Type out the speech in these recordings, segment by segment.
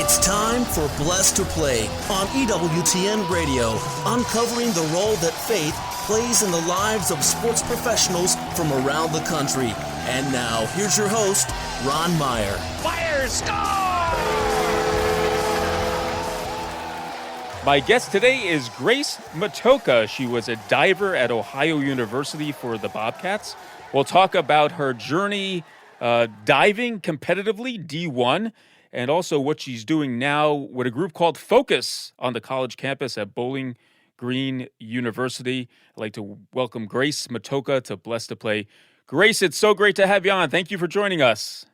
It's time for Blessed to Play on EWTN Radio, uncovering the role that faith plays in the lives of sports professionals from around the country. And now, here's your host, Ron Meyer. Fire, score! My guest today is Grace Matocha. She was a diver at Ohio University for the Bobcats. We'll talk about her journey diving competitively, D1, and also what she's doing now with a group called Focus on the college campus at Bowling Green University. I'd like to welcome Grace Matocha to Blessed to Play. Grace, it's so great to have you on. Thank you for joining us.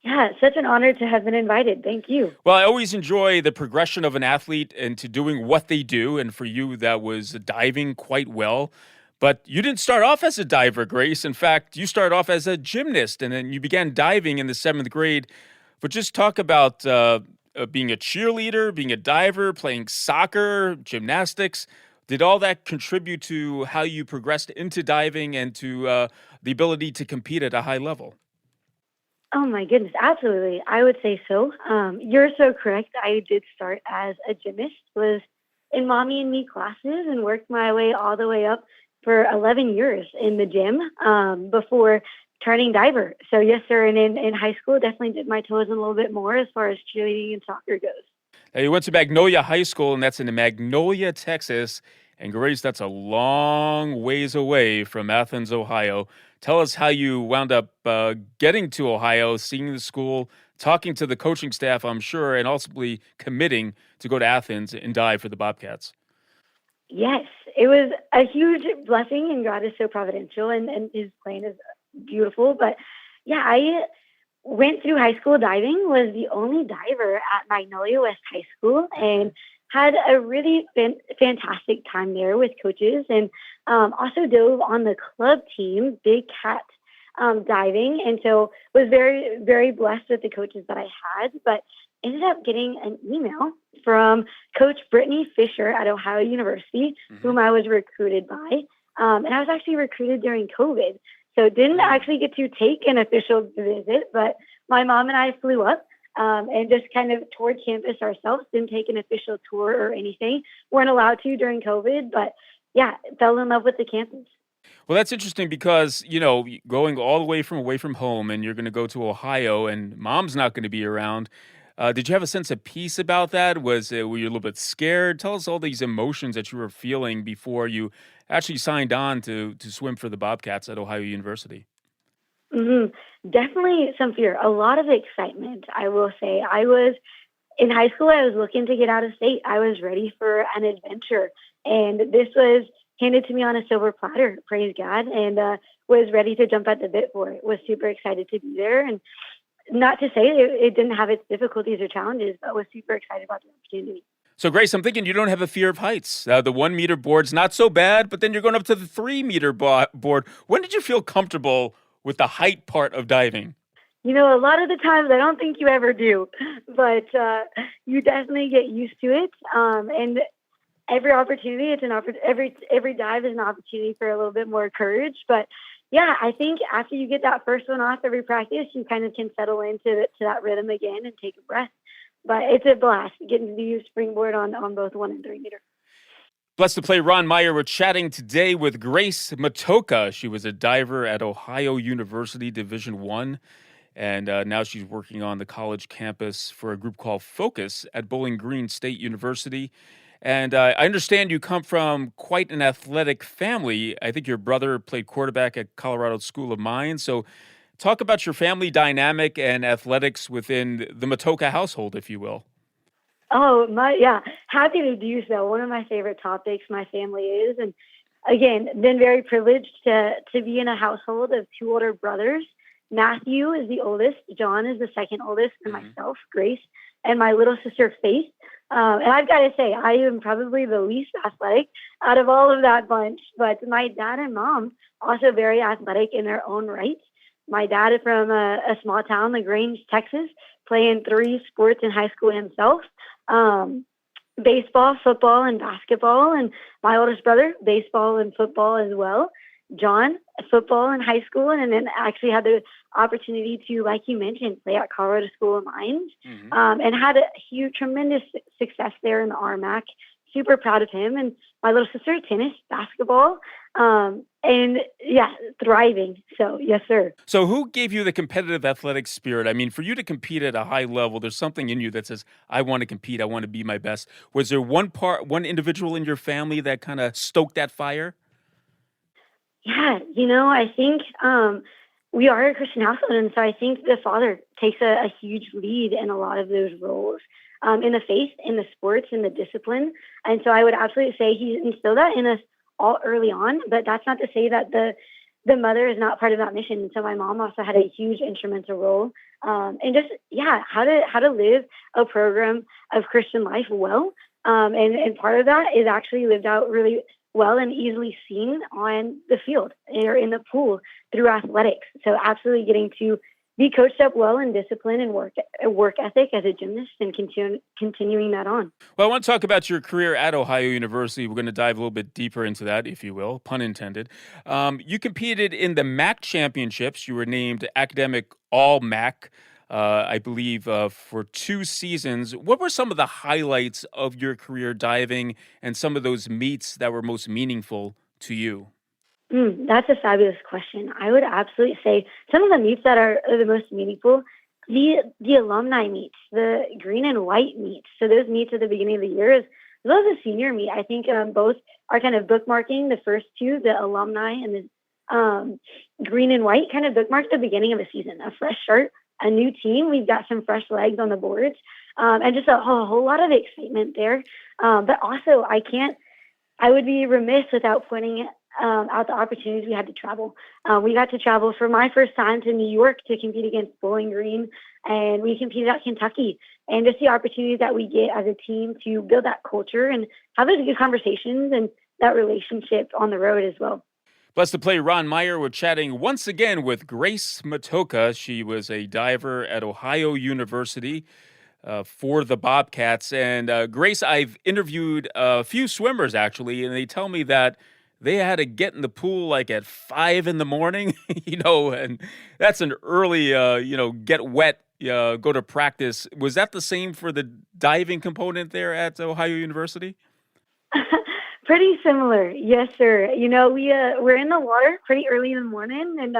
Yeah, it's such an honor to have been invited. Thank you. Well, I always enjoy the progression of an athlete into doing what they do, and for you, that was diving quite well. But you didn't start off as a diver, Grace. In fact, you started off as a gymnast, and then you began diving in the 7th grade. But just talk about being a cheerleader, being a diver, playing soccer, gymnastics. Did all that contribute to how you progressed into diving and to the ability to compete at a high level? Oh my goodness, absolutely. I would say so. You're so correct. I did start as a gymnast, was in mommy and me classes and worked my way all the way up for 11 years in the gym before turning diver. So yes, sir. And in high school, definitely dipped my toes in a little bit more as far as cheerleading and soccer goes. Now, you went to Magnolia High School, and that's in Magnolia, Texas. And Grace, that's a long ways away from Athens, Ohio. Tell us how you wound up getting to Ohio, seeing the school, talking to the coaching staff, I'm sure, and ultimately committing to go to Athens and dive for the Bobcats. Yes, it was a huge blessing, and God is so providential, and his plan is beautiful. But yeah, I went through high school diving, was the only diver at Magnolia West High School, and had a really fantastic time there with coaches, and also dove on the club team, Big Cat diving, and so was very, very blessed with the coaches that I had, but ended up getting an email from Coach Brittany Fisher at Ohio University, whom I was recruited by, and I was actually recruited during COVID, so didn't actually get to take an official visit, but my mom and I flew up and just kind of toured campus ourselves, didn't take an official tour or anything. Weren't allowed to during COVID, but yeah, fell in love with the campus. Well, that's interesting because, you know, going all the way away from home and you're going to go to Ohio and mom's not going to be around. Did you have a sense of peace about that? Were you a little bit scared? Tell us all these emotions that you were feeling before you actually signed on to swim for the Bobcats at Ohio University. Definitely some fear, a lot of excitement, I will say. I was in high school, I was looking to get out of state. I was ready for an adventure, and this was handed to me on a silver platter, praise God, and was ready to jump at the bit for it. Was super excited to be there, and not to say it didn't have its difficulties or challenges, but was super excited about the opportunity. So, Grace, I'm thinking you don't have a fear of heights. The 1 meter board's not so bad, but then you're going up to the 3 meter board. When did you feel comfortable with the height part of diving? You know, a lot of the times I don't think you ever do, but you definitely get used to it. And every opportunity, every dive is an opportunity for a little bit more courage. But yeah, I think after you get that first one off every practice, you kind of can settle into that rhythm again and take a breath. But it's a blast getting to use springboard on both 1 and 3 meter. Blessed to Play, Ron Meyer. We're chatting today with Grace Matocha. She was a diver at Ohio University Division I, and now she's working on the college campus for a group called Focus at Bowling Green State University. And I understand you come from quite an athletic family. I think your brother played quarterback at Colorado School of Mines. So talk about your family dynamic and athletics within the Matocha household, if you will. Oh, yeah. Happy to do so. One of my favorite topics my family is. And again, been very privileged to be in a household of 2 older brothers. Matthew is the oldest. John is the second oldest. And myself, Grace, and my little sister, Faith. And I've got to say, I am probably the least athletic out of all of that bunch. But my dad and mom, also very athletic in their own right. My dad is from a small town, LaGrange, Texas, playing 3 sports in high school himself. Baseball, football, and basketball. And my oldest brother, baseball and football as well. John football in high school, and then actually had the opportunity to, like you mentioned, play at Colorado School of Mines, and had a huge, tremendous success there in the RMAC. Super proud of him. And my little sister, tennis, basketball, and yeah, thriving. So yes, sir. So who gave you the competitive athletic spirit? I mean, for you to compete at a high level, there's something in you that says, I want to compete. I want to be my best. Was there one individual in your family that kind of stoked that fire? Yeah, I think we are a Christian household, and so I think the father takes a huge lead in a lot of those roles, in the faith, in the sports, in the discipline. And so I would absolutely say he instilled that in us all early on, but that's not to say that the mother is not part of that mission. And so my mom also had a huge instrumental role, and just, how to live a program of Christian life well. And part of that is actually lived out really well and easily seen on the field or in the pool through athletics. So absolutely getting to be coached up well in discipline and work ethic as a gymnast, and continuing that on. Well, I want to talk about your career at Ohio University. We're going to dive a little bit deeper into that, if you will, pun intended. You competed in the MAC championships. You were named academic All-MAC, I believe, for 2 seasons. What were some of the highlights of your career diving and some of those meets that were most meaningful to you? That's a fabulous question. I would absolutely say some of the meets that are the most meaningful, the alumni meets, the green and white meets. So those meets at the beginning of the year, as well as the senior meet, I think both are kind of bookmarking. The first two, the alumni and the green and white, kind of bookmark the beginning of a season, a fresh start, a new team. We've got some fresh legs on the boards, and just a whole lot of excitement there. But also, I would be remiss without pointing out the opportunities we had to travel. We got to travel for my first time to New York to compete against Bowling Green, and we competed at Kentucky. And just the opportunities that we get as a team to build that culture and have those good conversations and that relationship on the road as well. Blessed to play Ron Meyer. We're chatting once again with Grace Matocha. She was a diver at Ohio University for the Bobcats. And Grace, I've interviewed a few swimmers, actually, and they tell me that they had to get in the pool like at 5 in the morning, and that's an early, get wet, go to practice. Was that the same for the diving component there at Ohio University? Pretty similar. Yes, sir. We're in the water pretty early in the morning, and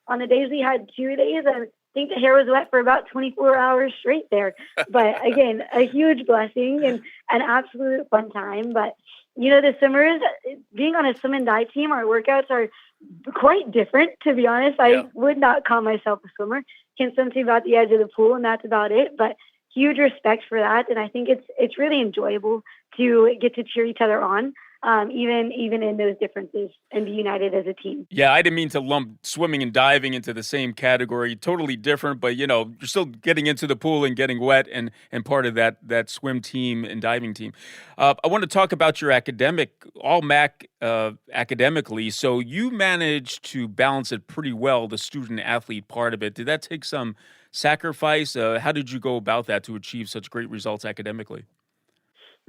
on the days we had 2 days, I think the hair was wet for about 24 hours straight there. But again, a huge blessing and an absolute fun time. But the swimmers, being on a swim and dive team, our workouts are quite different, to be honest. I would not call myself a swimmer. Can swim to about the edge of the pool, and that's about it. But huge respect for that. And I think it's really enjoyable to get to cheer each other on, even in those differences, and be united as a team. Yeah, I didn't mean to lump swimming and diving into the same category. Totally different, but you're still getting into the pool and getting wet, and part of that swim team and diving team. I want to talk about your All-MAC academically. So you managed to balance it pretty well, the student-athlete part of it. Did that take some sacrifice? How did you go about that to achieve such great results academically?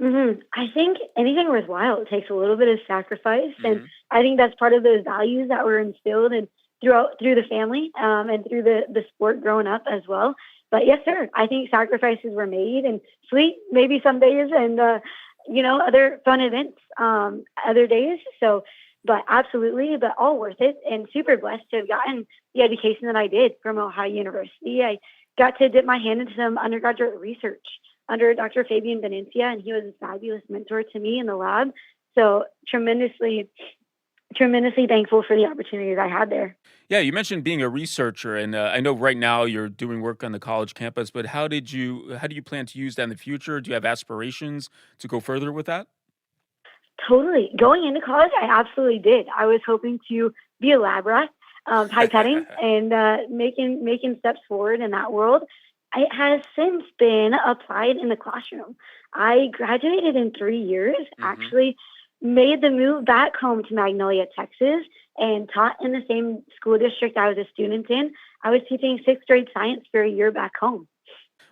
I think anything worthwhile takes a little bit of sacrifice, and I think that's part of those values that were instilled and through the family, and through the sport growing up as well. But yes, sir, I think sacrifices were made, and sleep maybe some days, and other fun events other days. So, but absolutely, but all worth it, and super blessed to have gotten the education that I did from Ohio University. I got to dip my hand into some undergraduate research under Dr. Fabian Venencia, and he was a fabulous mentor to me in the lab. So tremendously thankful for the opportunities I had there. Yeah, you mentioned being a researcher, and I know right now you're doing work on the college campus, but how do you plan to use that in the future? Do you have aspirations to go further with that? Totally. Going into college, I absolutely did. I was hoping to be a lab rat, pipetting, and making steps forward in that world. It has since been applied in the classroom. I graduated in 3 years, actually made the move back home to Magnolia, Texas, and taught in the same school district I was a student in. I was teaching 6th grade science for a year back home.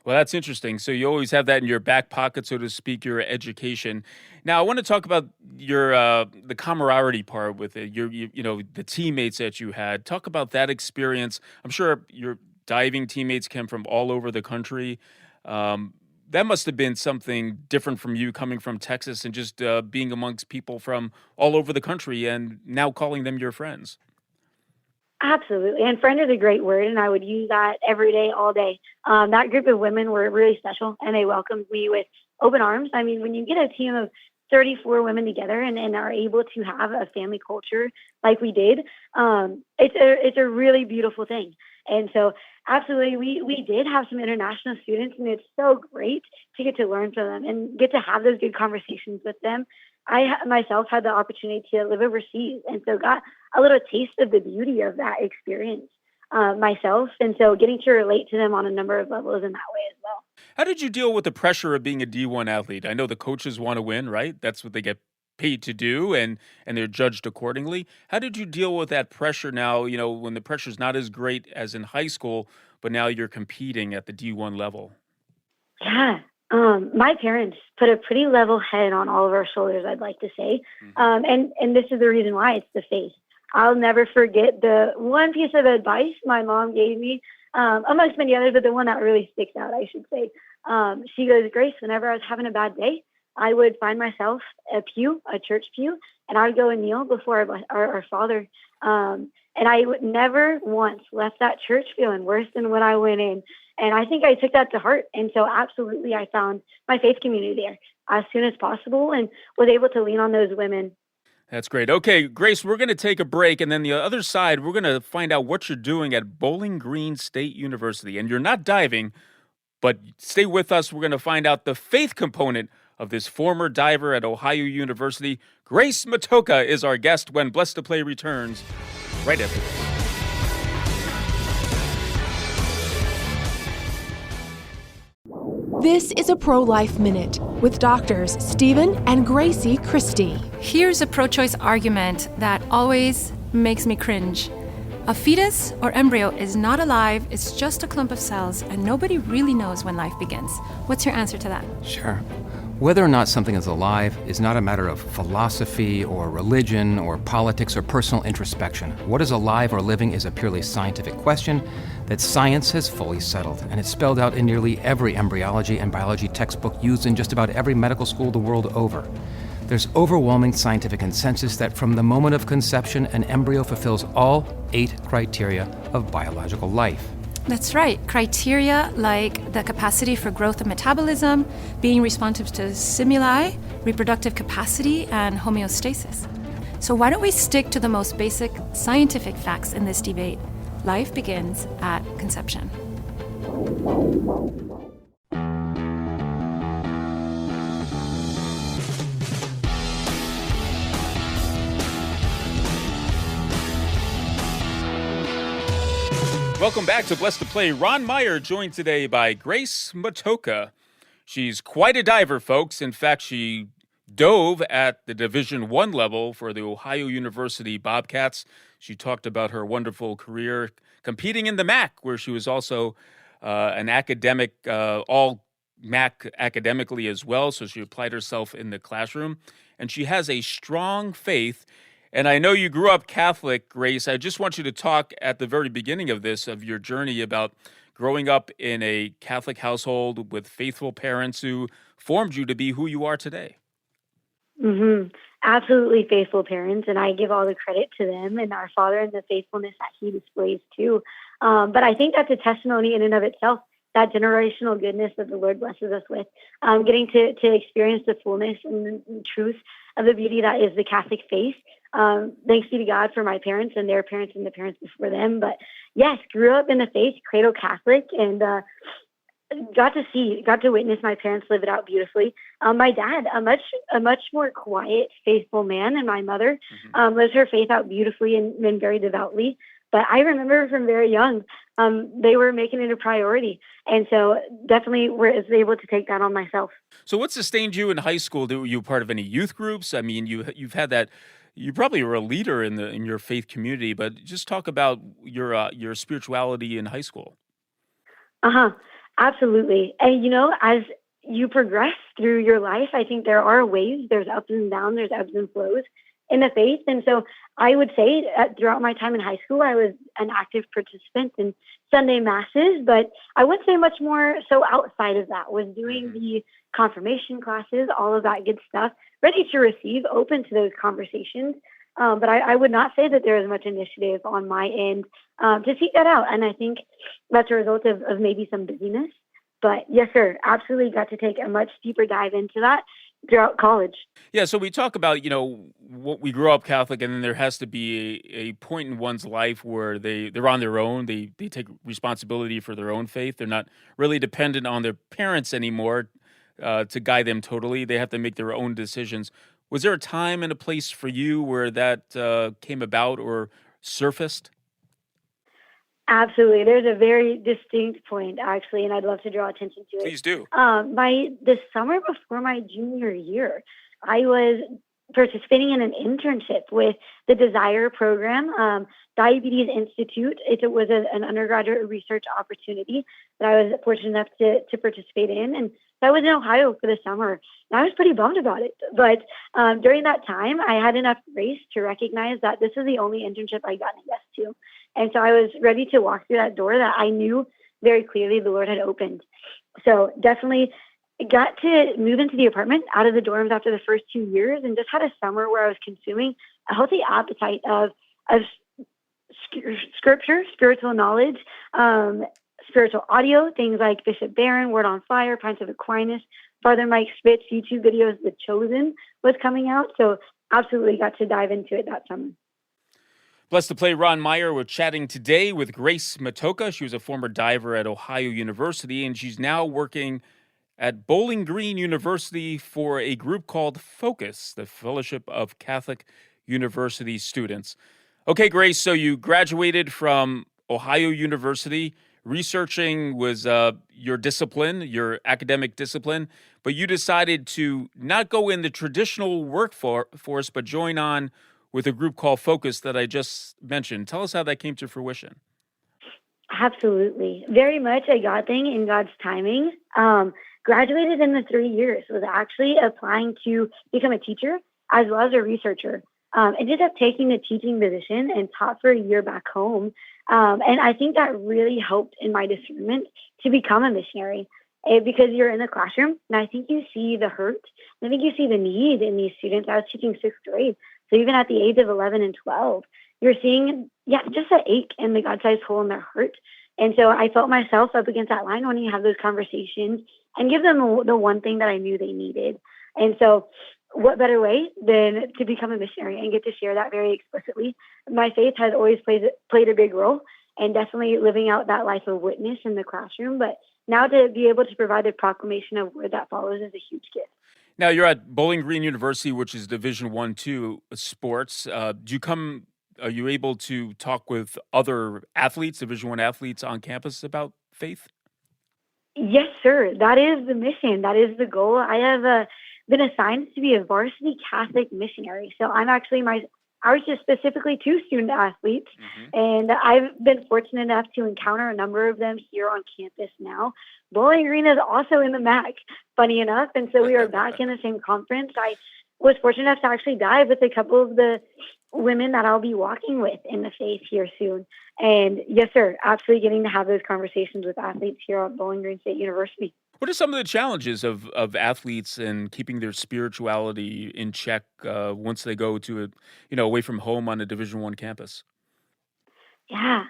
Well, that's interesting. So you always have that in your back pocket, so to speak, your education. Now, I want to talk about your the camaraderie part with it. The teammates that you had. Talk about that experience. I'm sure your diving teammates came from all over the country. Um, that must have been something different from you coming from Texas and just being amongst people from all over the country and now calling them your friends. Absolutely. And friend is a great word, and I would use that every day, all day. That group of women were really special, and they welcomed me with open arms. I mean, when you get a team of 34 women together and are able to have a family culture like we did, it's a really beautiful thing. And so, absolutely, we did have some international students, and it's so great to get to learn from them and get to have those good conversations with them. Myself had the opportunity to live overseas, and so got a little taste of the beauty of that experience myself. And so getting to relate to them on a number of levels in that way as well. How did you deal with the pressure of being a D1 athlete? I know the coaches want to win, right? That's what they get paid to do, and they're judged accordingly. How did you deal with that pressure now, when the pressure's not as great as in high school, but now you're competing at the D1 level? Yeah. My parents put a pretty level head on all of our shoulders, I'd like to say. And this is the reason why. It's the faith. I'll never forget the one piece of advice my mom gave me, amongst many others, but the one that really sticks out, I should say. She goes, Grace, whenever I was having a bad day, I would find myself a church pew, and I would go and kneel before our Father. And I would never once left that church feeling worse than when I went in. And I think I took that to heart. And so absolutely, I found my faith community there as soon as possible and was able to lean on those women. That's great. Okay, Grace, we're going to take a break, and then the other side, we're going to find out what you're doing at Bowling Green State University. And you're not diving, but stay with us. We're going to find out the faith component of this former diver at Ohio University. Grace Matocha is our guest when Blessed to Play returns right after this. This is a Pro-Life Minute with doctors Stephen and Gracie Christie. Here's a pro-choice argument that always makes me cringe. A fetus or embryo is not alive, it's just a clump of cells, and nobody really knows when life begins. What's your answer to that? Sure. Whether or not something is alive is not a matter of philosophy or religion or politics or personal introspection. What is alive or living is a purely scientific question that science has fully settled, and it's spelled out in nearly every embryology and biology textbook used in just about every medical school the world over. There's overwhelming scientific consensus that from the moment of conception, an embryo fulfills all 8 criteria of biological life. That's right. Criteria like the capacity for growth and metabolism, being responsive to stimuli, reproductive capacity, and homeostasis. So why don't we stick to the most basic scientific facts in this debate? Life begins at conception. Welcome back to Blessed to Play. Ron Meyer joined today by Grace Matocha. She's quite a diver, folks. In fact, she dove at the Division I level for the Ohio University Bobcats. She talked about her wonderful career competing in the MAC, where she was also an academic, all MAC academically as well. So she applied herself in the classroom. And she has a strong faith. And I know you grew up Catholic, Grace. I just want you to talk at the very beginning of this, of your journey about growing up in a Catholic household with faithful parents who formed you to be who you are today. Absolutely faithful parents, and I give all the credit to them and our Father and the faithfulness that He displays too. But I think that's a testimony in and of itself, that generational goodness that the Lord blesses us with, getting to experience the fullness and the truth of the beauty that is the Catholic faith. Thanks be to God for my parents and their parents and the parents before them. But yes, grew up in the faith, cradle Catholic, and got to witness my parents live it out beautifully. My dad, a much more quiet, faithful man, and my mother lives her faith out beautifully and very devoutly. But I remember from very young, they were making it a priority. And so definitely was able to take that on myself. So what sustained you in high school? Were you part of any youth groups? I mean, you've had that. You probably were a leader in your faith community, but just talk about your spirituality in high school. Absolutely. And, as you progress through your life, I think there are waves, there's ups and downs, there's ebbs and flows in the faith. And so I would say throughout my time in high school, I was an active participant in Sunday masses, but I would say much more so outside of that, was doing the confirmation classes, all of that good stuff, ready to receive, open to those conversations. But I would not say that there is much initiative on my end to seek that out. And I think that's a result of maybe some busyness. But yes, sir, absolutely got to take a much deeper dive into that throughout college. Yeah, so we talk about, what we grow up Catholic, and then there has to be a point in one's life where they're on their own. They take responsibility for their own faith. They're not really dependent on their parents anymore to guide them totally. They have to make their own decisions. Was there a time and a place for you where that came about or surfaced? Absolutely. There's a very distinct point, actually, and I'd love to draw attention to it. Please do. By the summer before my junior year, I was participating in an internship with the Desire program, Diabetes Institute. It was an undergraduate research opportunity that I was fortunate enough to participate in. And I was in Ohio for the summer, and I was pretty bummed about it. But during that time, I had enough grace to recognize that this is the only internship I got a yes to. And so I was ready to walk through that door that I knew very clearly the Lord had opened. So definitely got to move into the apartment out of the dorms after the first 2 years, and just had a summer where I was consuming a healthy appetite of scripture, spiritual knowledge, spiritual audio, things like Bishop Barron, Word on Fire, Pints of Aquinas, Father Mike Spitz, YouTube videos, The Chosen was coming out. So absolutely got to dive into it that summer. Blessed to play Ron Meyer. We're chatting today with Grace Matocha. She was a former diver at Ohio University, and she's now working at Bowling Green University for a group called Focus, the Fellowship of Catholic University Students. Okay, Grace, so you graduated from Ohio University. Researching was your discipline, your academic discipline, but you decided to not go in the traditional workforce, but join on with a group called Focus that I just mentioned. Tell us how that came to fruition. Absolutely. Very much a God thing in God's timing. Graduated in the 3 years, was actually applying to become a teacher as well as a researcher. Ended up taking the teaching position and taught for a year back home. And I think that really helped in my discernment to become a missionary. Because you're in the classroom, and I think you see the hurt. I think you see the need in these students. I was teaching sixth grade. So even at the age of 11 and 12, you're seeing, just that ache and the God-sized hole in their heart. And so I felt myself up against that line wanting to have those conversations and give them the one thing that I knew they needed. And so what better way than to become a missionary and get to share that very explicitly? My faith has always played a big role, and definitely living out that life of witness in the classroom. But now to be able to provide a proclamation of where that follows is a huge gift. Now, you're at Bowling Green University, which is Division I, II sports. Are you able to talk with other athletes, Division I athletes on campus about faith? Yes, sir. That is the mission. That is the goal. I have been assigned to be a varsity Catholic missionary. So I'm actually ours is specifically to student athletes, and I've been fortunate enough to encounter a number of them here on campus now. Bowling Green is also in the MAC, funny enough, and so we are back in the same conference. I was fortunate enough to actually dive with a couple of the women that I'll be walking with in the faith here soon. And yes, sir, absolutely getting to have those conversations with athletes here at Bowling Green State University. What are some of the challenges of athletes in keeping their spirituality in check once they go to away from home on a Division I campus? Yeah,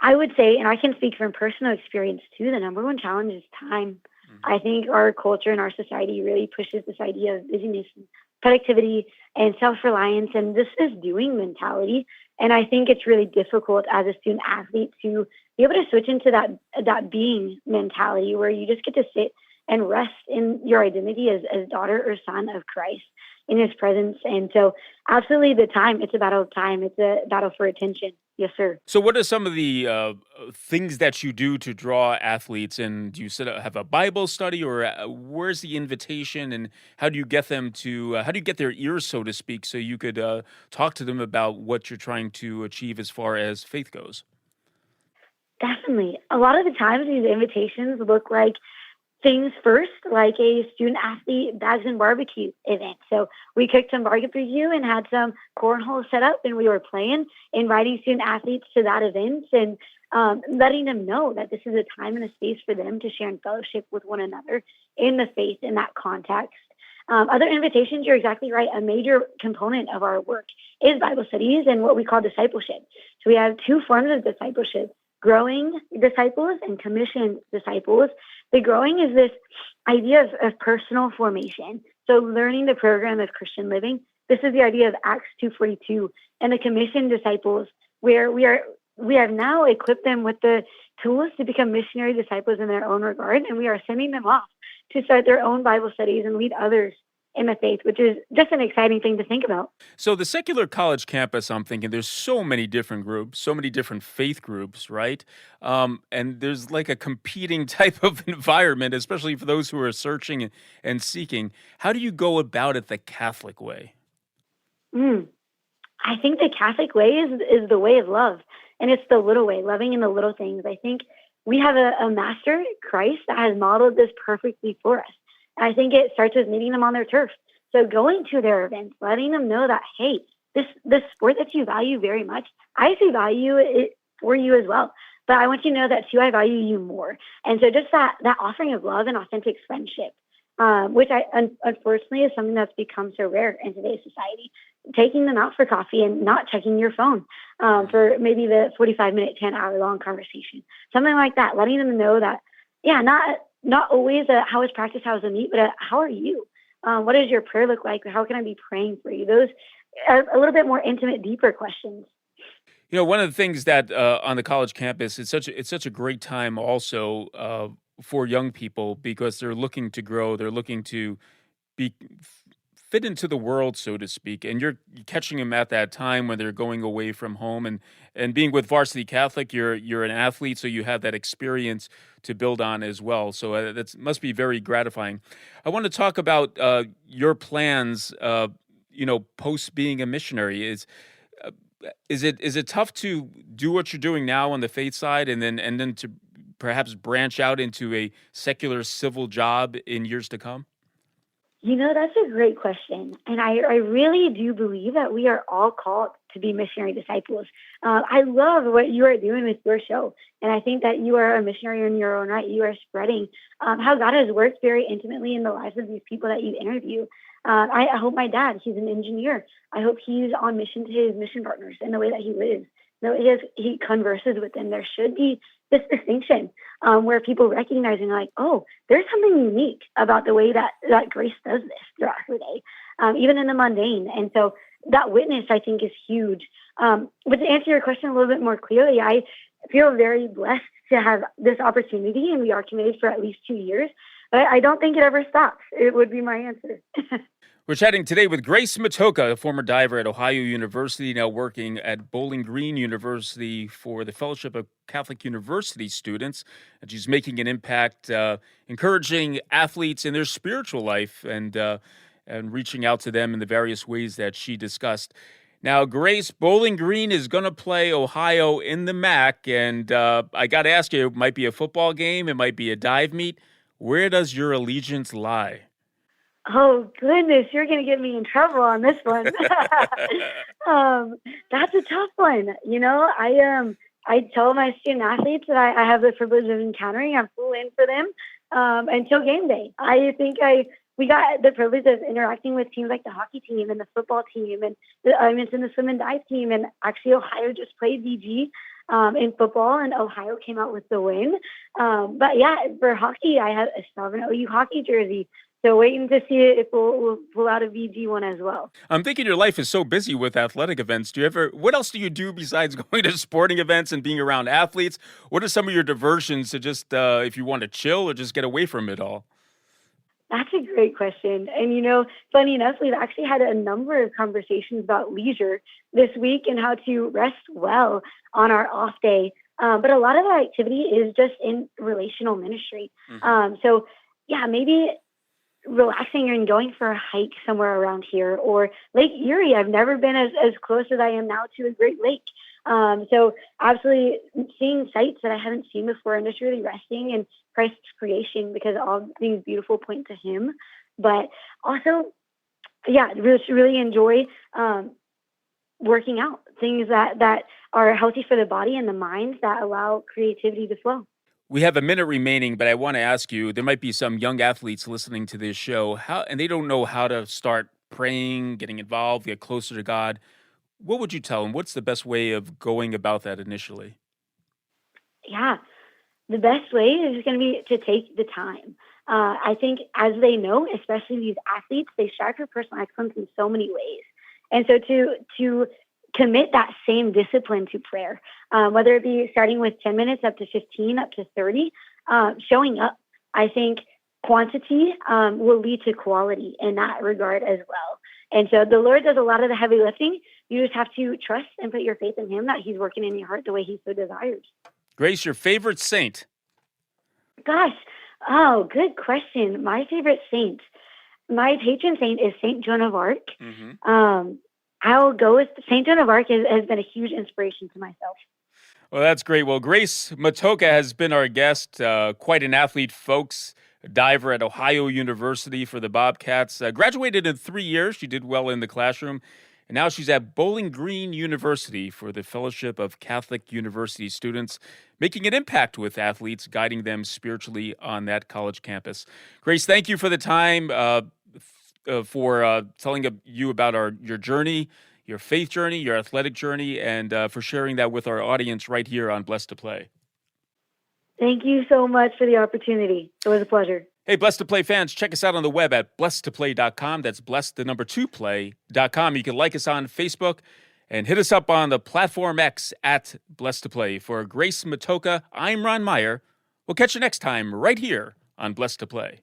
I would say, and I can speak from personal experience too, the number one challenge is time. I think our culture and our society really pushes this idea of busyness and productivity and self-reliance and this doing mentality. And I think it's really difficult as a student athlete to be able to switch into that being mentality where you just get to sit and rest in your identity as daughter or son of Christ in his presence. And so absolutely the time, it's a battle of time. It's a battle for attention. Yes, sir. So what are some of the things that you do to draw athletes? And do you have a Bible study, or where's the invitation, and how do you get them to, how do you get their ears, so to speak, so you could talk to them about what you're trying to achieve as far as faith goes? Definitely. A lot of the times these invitations look like things first, like a student athlete bags and barbecue event. So we cooked some barbecue and had some cornhole set up, and we were playing, inviting student athletes to that event and letting them know that this is a time and a space for them to share in fellowship with one another in the faith in that context. Other invitations, you're exactly right. A major component of our work is Bible studies and what we call discipleship. So we have two forms of discipleship: growing disciples and commissioned disciples. The growing is this idea of personal formation. So learning the program of Christian living. This is the idea of Acts 2:42, and the commissioned disciples, where we have now equipped them with the tools to become missionary disciples in their own regard, and we are sending them off to start their own Bible studies and lead others in the faith, which is just an exciting thing to think about. So the secular college campus, I'm thinking there's so many different groups, so many different faith groups, right? And there's like a competing type of environment, especially for those who are searching and seeking. How do you go about it the Catholic way? I think the Catholic way is the way of love, and it's the little way, loving in the little things. I think we have a master, Christ, that has modeled this perfectly for us. I think it starts with meeting them on their turf. So going to their events, letting them know that, hey, this sport that you value very much, I see value it for you as well. But I want you to know that too, I value you more. And so just that offering of love and authentic friendship, which unfortunately is something that's become so rare in today's society. Taking them out for coffee and not checking your phone for maybe the 45-minute, 10-hour-long conversation, something like that. Letting them know that, yeah, not always how is practice, how is the meet, but how are you? What does your prayer look like? How can I be praying for you? Those are a little bit more intimate, deeper questions. You know, one of the things that on the college campus, it's such a great time also for young people because they're looking to grow, they're looking to be fit into the world, so to speak, and you're catching them at that time when they're going away from home and being with Varsity Catholic, you're an athlete, so you have that experience to build on as well. So that must be very gratifying. I want to talk about your plans, post being a missionary. Is it tough to do what you're doing now on the faith side and then to perhaps branch out into a secular civil job in years to come? That's a great question. And I really do believe that we are all called to be missionary disciples. I love what you are doing with your show. And I think that you are a missionary in your own right. You are spreading how God has worked very intimately in the lives of these people that you interview. I hope my dad, he's an engineer. I hope he's on mission to his mission partners in the way that he lives. He converses with them. There should be this distinction where people recognizing like, oh, there's something unique about the way that Grace does this throughout her day, even in the mundane. And so that witness, I think, is huge. But to answer your question a little bit more clearly, I feel very blessed to have this opportunity, and we are committed for at least 2 years. But I don't think it ever stops. It would be my answer. We're chatting today with Grace Matocha, a former diver at Ohio University, now working at Bowling Green University for the Fellowship of Catholic University students. And she's making an impact, encouraging athletes in their spiritual life and reaching out to them in the various ways that she discussed. Now, Grace, Bowling Green is going to play Ohio in the MAC, and I got to ask you, it might be a football game, it might be a dive meet. Where does your allegiance lie? Oh, goodness, you're going to get me in trouble on this one. That's a tough one. I tell my student athletes that I have the privilege of encountering. I'm full in for them until game day. I think we got the privilege of interacting with teams like the hockey team and the football team and I mentioned the swim and dive team. And actually, Ohio just played VG in football, and Ohio came out with the win. But yeah, for hockey, I still have an OU hockey jersey. So waiting to see if we'll pull out a VG one as well. I'm thinking your life is so busy with athletic events. What else do you do besides going to sporting events and being around athletes? What are some of your diversions to just, if you want to chill or just get away from it all? That's a great question. And, funny enough, we've actually had a number of conversations about leisure this week and how to rest well on our off day. But a lot of that activity is just in relational ministry. Mm-hmm. So, yeah, maybe relaxing and going for a hike somewhere around here, or Lake Erie. I've never been as close as I am now to a Great Lake. So absolutely seeing sights that I haven't seen before and just really resting in Christ's creation, because all things beautiful point to him. But also, really enjoy working out, things that are healthy for the body and the mind, that allow creativity to flow. We have a minute remaining, but I want to ask you, there might be some young athletes listening to this show, and they don't know how to start praying, getting involved, get closer to God. What would you tell them? What's the best way of going about that initially? Yeah, the best way is going to be to take the time. I think, as they know, especially these athletes, they strive for personal excellence in so many ways. And so to commit that same discipline to prayer, whether it be starting with 10 minutes up to 15, up to 30, showing up. I think quantity will lead to quality in that regard as well. And so the Lord does a lot of the heavy lifting. You just have to trust and put your faith in him, that he's working in your heart the way he so desires. Grace, your favorite saint? Gosh, good question. My favorite saint, my patron saint is Saint Joan of Arc. Mm-hmm. I'll go with Saint Joan of Arc. Has been a huge inspiration to myself. Well, that's great. Well, Grace Matocha has been our guest, quite an athlete, folks. A diver at Ohio University for the Bobcats. Graduated in 3 years. She did well in the classroom. And now she's at Bowling Green University for the Fellowship of Catholic University Students, making an impact with athletes, guiding them spiritually on that college campus. Grace, thank you for the time, for telling you about your journey, your faith journey, your athletic journey, and for sharing that with our audience right here on Blessed to Play. Thank you so much for the opportunity. It was a pleasure. Hey, Blessed to Play fans, check us out on the web at blessedtoplay.com. That's blessed2play.com. You can like us on Facebook and hit us up on the platform X at Blessed to Play. For Grace Matocha, I'm Ron Meyer. We'll catch you next time right here on Blessed to Play.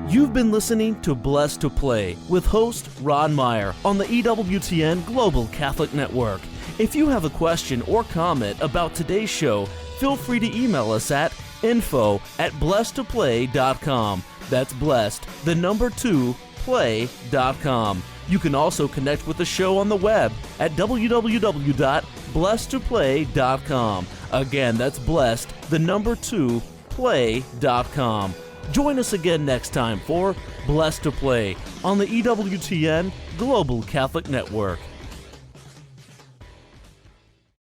You've been listening to Blessed to Play with host Ron Meyer on the EWTN Global Catholic Network. If you have a question or comment about today's show, feel free to email us at info@blessedtoplay.com. That's blessed, 2play.com. You can also connect with the show on the web at www.blessedtoplay.com. Again, that's blessed, 2play.com. Join us again next time for Blessed to Play on the EWTN Global Catholic Network.